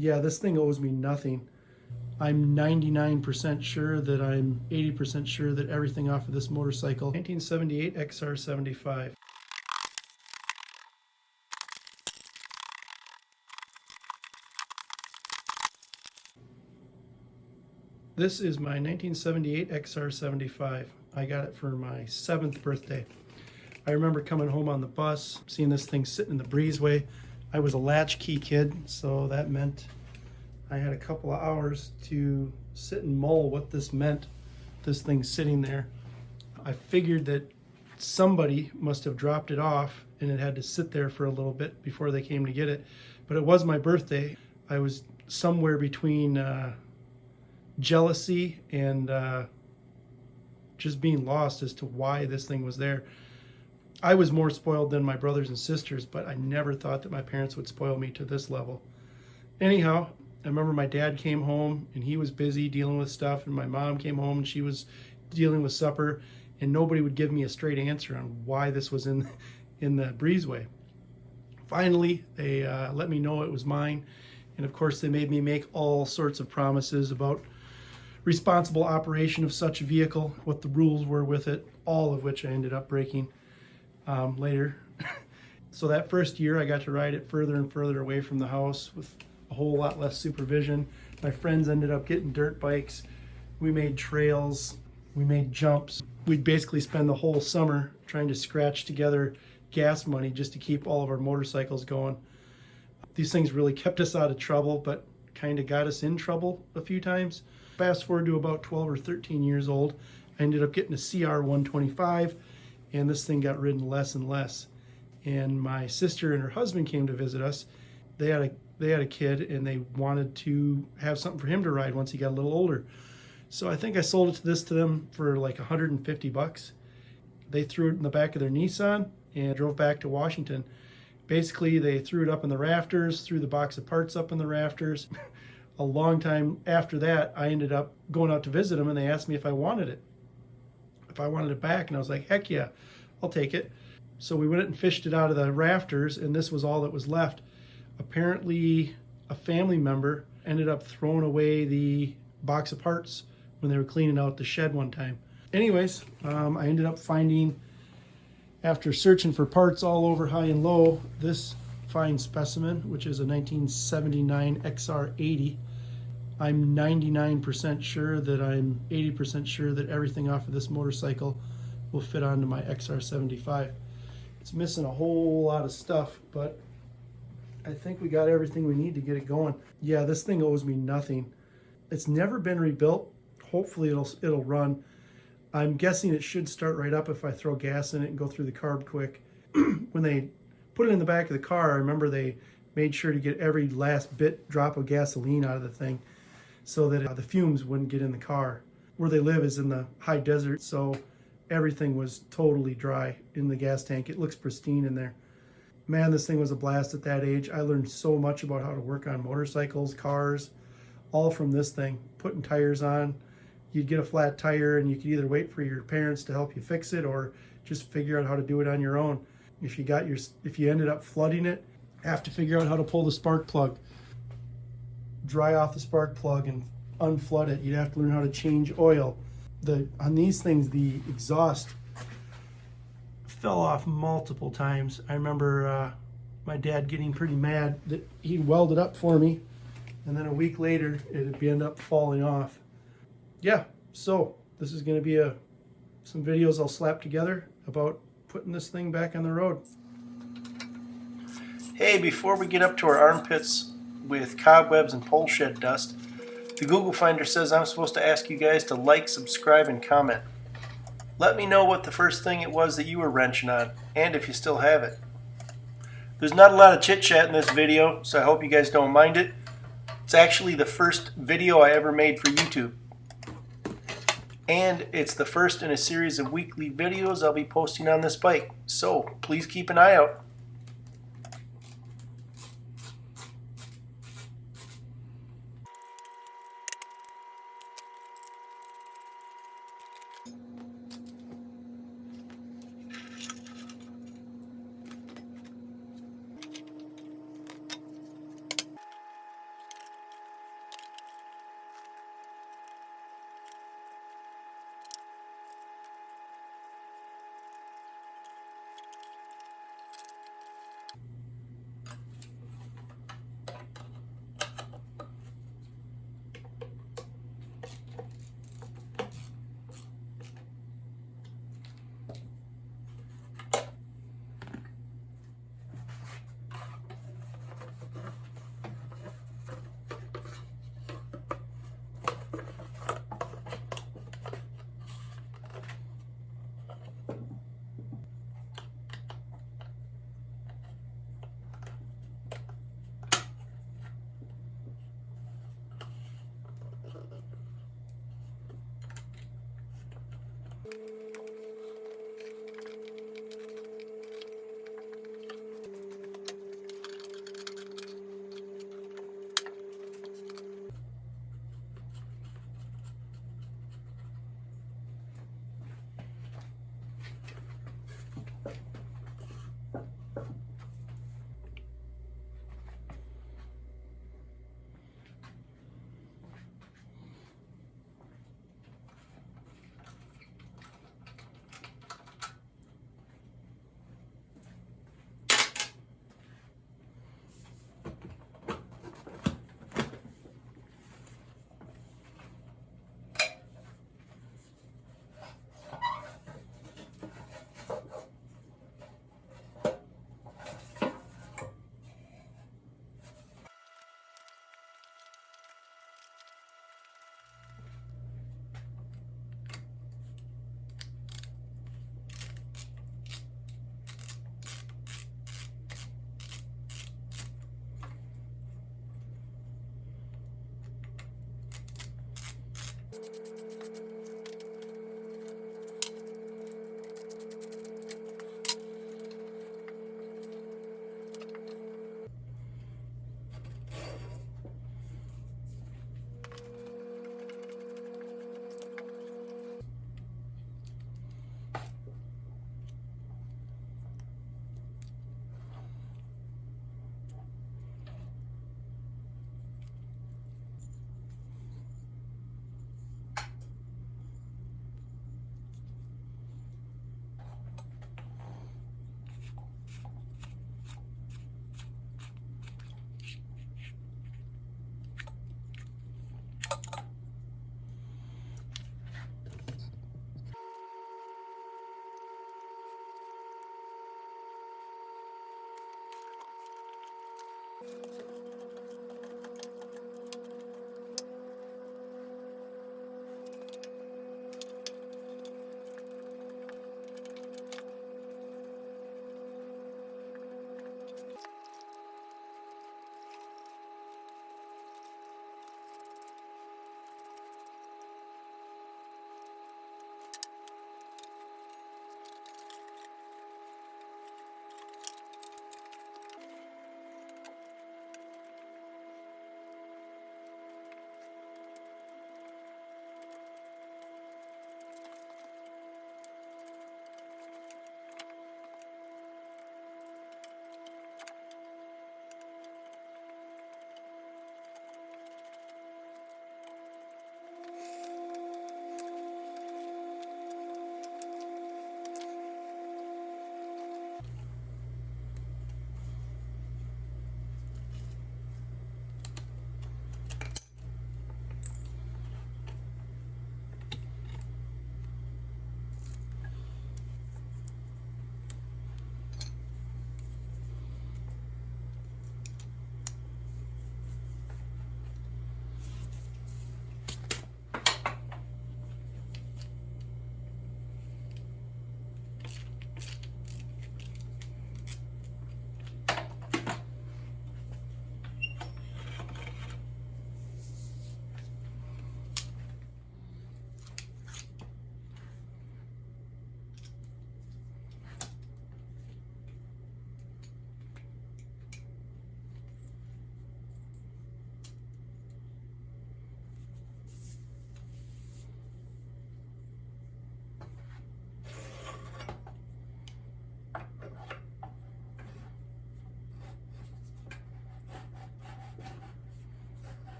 Yeah, this thing owes me nothing. I'm 99% sure that I'm 80% sure that everything off of this motorcycle, 1978 XR75. This is my 1978 XR75. I got it for my 7th birthday. I remember coming home on the bus, seeing this thing sitting in the breezeway. I was a latchkey kid, so that meant I had a couple of hours to sit and mull what this meant, this thing sitting there. I figured that somebody must have dropped it off and it had to sit there for a little bit before they came to get it. But it was my birthday. I was somewhere between jealousy and just being lost as to why this thing was there. I was more spoiled than my brothers and sisters, but I never thought that my parents would spoil me to this level. Anyhow, I remember my dad came home and he was busy dealing with stuff, and my mom came home and she was dealing with supper, and nobody would give me a straight answer on why this was in the breezeway. Finally, they let me know it was mine, and of course they made me make all sorts of promises about responsible operation of such a vehicle, what the rules were with it, all of which I ended up breaking later. So that first year I got to ride it further and further away from the house with a whole lot less supervision. My friends ended up getting dirt bikes. We made trails, we made jumps. We'd basically spend the whole summer trying to scratch together gas money just to keep all of our motorcycles going. These things really kept us out of trouble, but kind of got us in trouble a few times. Fast forward to about 12 or 13 years old, I ended up getting a CR125, and this thing got ridden less and less. And my sister and her husband came to visit us. They had a kid, and they wanted to have something for him to ride once he got a little older. So I think I sold this to them for like 150 bucks. They threw it in the back of their Nissan and drove back to Washington. Basically, they threw it up in the rafters, threw the box of parts up in the rafters. A long time after that, I ended up going out to visit them, and they asked me if I wanted it. If I wanted it back, and I was like, heck yeah, I'll take it. So we went and fished it out of the rafters, and this was all that was left. Apparently, a family member ended up throwing away the box of parts when they were cleaning out the shed one time. Anyways, I ended up finding, after searching for parts all over high and low, this fine specimen, which is a 1979 XR80. I'm 99% sure that I'm 80% sure that everything off of this motorcycle will fit onto my XR75. It's missing a whole lot of stuff, but I think we got everything we need to get it going. Yeah, this thing owes me nothing. It's never been rebuilt. Hopefully it'll run. I'm guessing it should start right up if I throw gas in it and go through the carb quick. When they put it in the back of the car, I remember they made sure to get every last drop of gasoline out of the thing so that the fumes wouldn't get in the car. Where they live is in the high desert, so everything was totally dry in the gas tank. It looks pristine in there. Man, this thing was a blast at that age. I learned so much about how to work on motorcycles, cars, all from this thing. Putting tires on. You'd get a flat tire and you could either wait for your parents to help you fix it or just figure out how to do it on your own. If you ended up flooding it, have to figure out how to pull the spark plug, dry off the spark plug and unflood it. You'd have to learn how to change oil. On these things, the exhaust fell off multiple times. I remember my dad getting pretty mad that he welded up for me, and then a week later it'd end up falling off. Yeah, so this is going to be some videos I'll slap together about putting this thing back on the road. Hey, before we get up to our armpits with cobwebs and pole shed dust, the Google Finder says I'm supposed to ask you guys to like, subscribe, and comment. Let me know what the first thing it was that you were wrenching on, and if you still have it. There's not a lot of chit-chat in this video, so I hope you guys don't mind it. It's actually the first video I ever made for YouTube. And it's the first in a series of weekly videos I'll be posting on this bike, so please keep an eye out.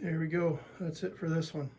There we go. That's it for this one.